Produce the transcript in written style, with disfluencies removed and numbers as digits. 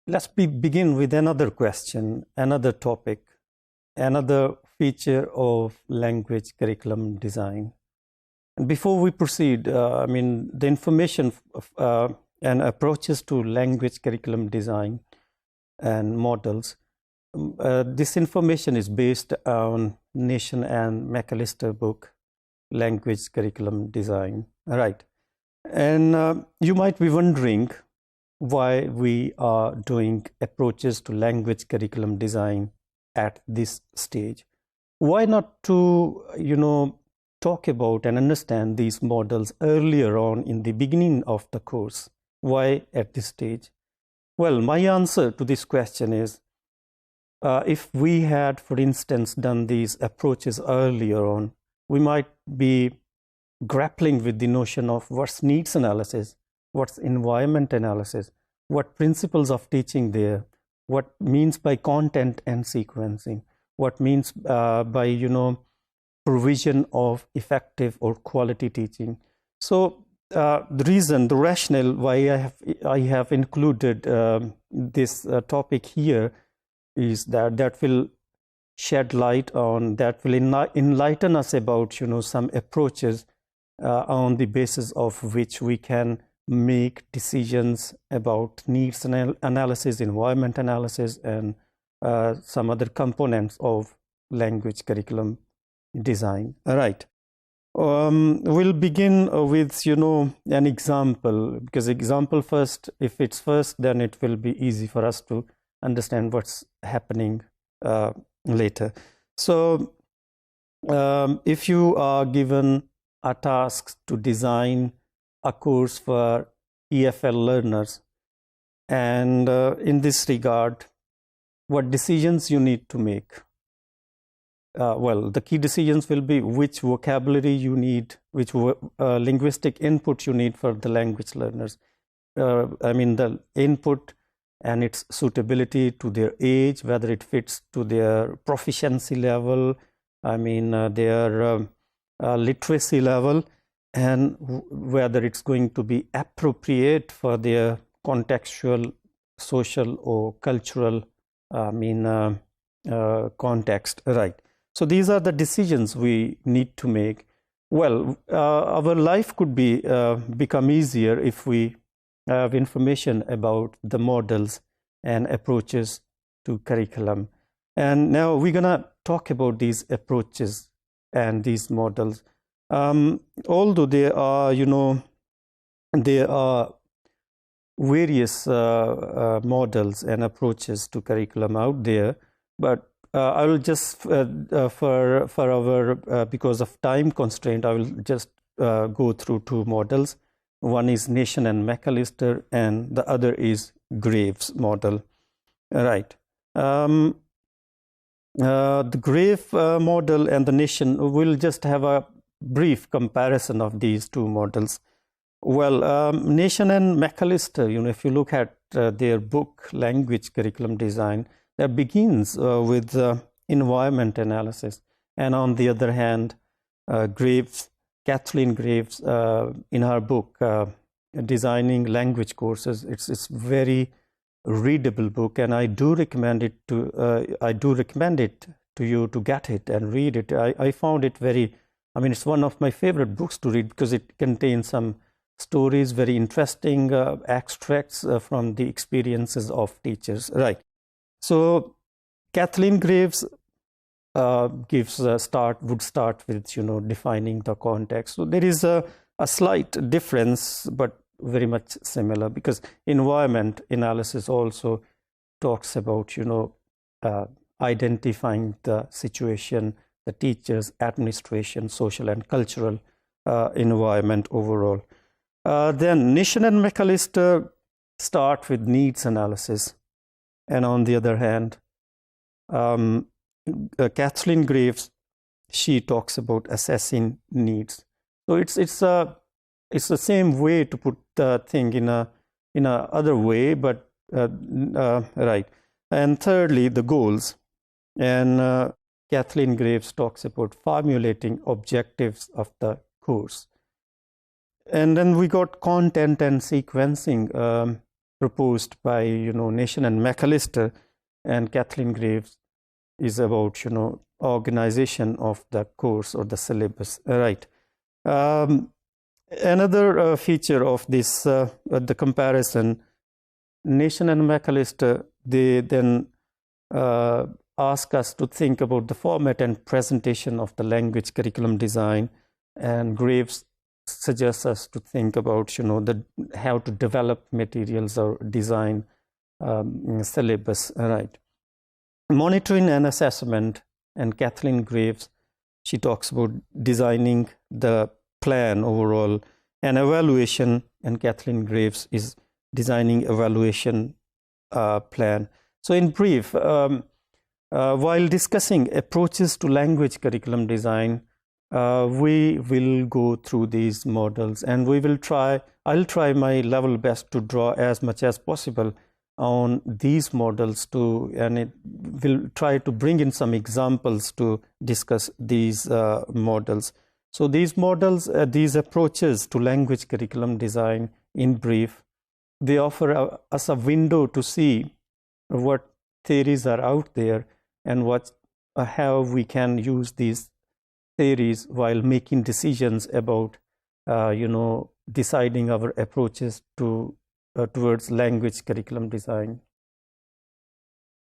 let's begin with another question, another topic, another feature of language curriculum design. And before we proceed, the information and approaches to language curriculum design and models, this information is based on Nation and McAllister book, Language Curriculum Design. All right. And you might be wondering why we are doing approaches to language curriculum design at this stage. Why not to, talk about and understand these models earlier on in the beginning of the course? Why at this stage? Well, my answer to this question is, if we had, for instance, done these approaches earlier on, we might be grappling with the notion of what's needs analysis, what's environment analysis, what principles of teaching there, what means by content and sequencing, what means by, provision of effective or quality teaching. So the rationale why I have included this topic here is that will shed light on, that will enlighten us about, some approaches on the basis of which we can make decisions about needs analysis, environment analysis, and some other components of language curriculum design. All right. We'll begin with, an example, because example first, if it's first, then it will be easy for us to understand what's happening later. So if you are given a task to design a course for EFL learners, and in this regard, what decisions you need to make? Well, the key decisions will be which vocabulary you need, which linguistic input you need for the language learners. The input and its suitability to their age, whether it fits to their proficiency level, their literacy level, and whether it's going to be appropriate for their contextual, social, or cultural context, right? So these are the decisions we need to make. Well, our life could be become easier if we have information about the models and approaches to curriculum. And now we're gonna talk about these approaches and these models. Although there are, there are various models and approaches to curriculum out there, but I will just, for our, because of time constraint, I will just go through two models. One is Nation and McAllister, and the other is Graves model. Right. The Grave model and the Nation, will just have a brief comparison of these two models. Well, Nation and McAllister, if you look at their book, Language Curriculum Design, that begins with environment analysis. And on the other hand, Kathleen Graves, in her book, Designing Language Courses, it's very readable book, and I do recommend it to you to get it and read it. I found it very, it's one of my favorite books to read because it contains some stories, very interesting extracts from the experiences of teachers. Right. So Kathleen Graves would start with defining the context. So there is a slight difference, but very much similar, because environment analysis also talks about identifying the situation, the teachers, administration, social and cultural environment overall. Then Nation and McAllister start with needs analysis, and on the other hand, Kathleen Graves, she talks about assessing needs. So it's the same way to put the thing in a other way, but right. And thirdly, the goals, and Kathleen Graves talks about formulating objectives of the course. And then we got content and sequencing. proposed by, Nation and McAllister and Kathleen Graves is about, organization of the course or the syllabus, right? Another feature of this, the comparison, Nation and McAllister, they then ask us to think about the format and presentation of the language curriculum design, and Graves suggests us to think about, how to develop materials or design syllabus, right? Monitoring and assessment, and Kathleen Graves, she talks about designing the plan overall, and evaluation, and Kathleen Graves is designing evaluation plan. So in brief, while discussing approaches to language curriculum design, we will go through these models, and I'll try my level best to draw as much as possible on these models and it will try to bring in some examples to discuss these models. So these models, these approaches to language curriculum design, in brief, they offer us a window to see what theories are out there and how we can use these theories while making decisions about, deciding our approaches towards language curriculum design.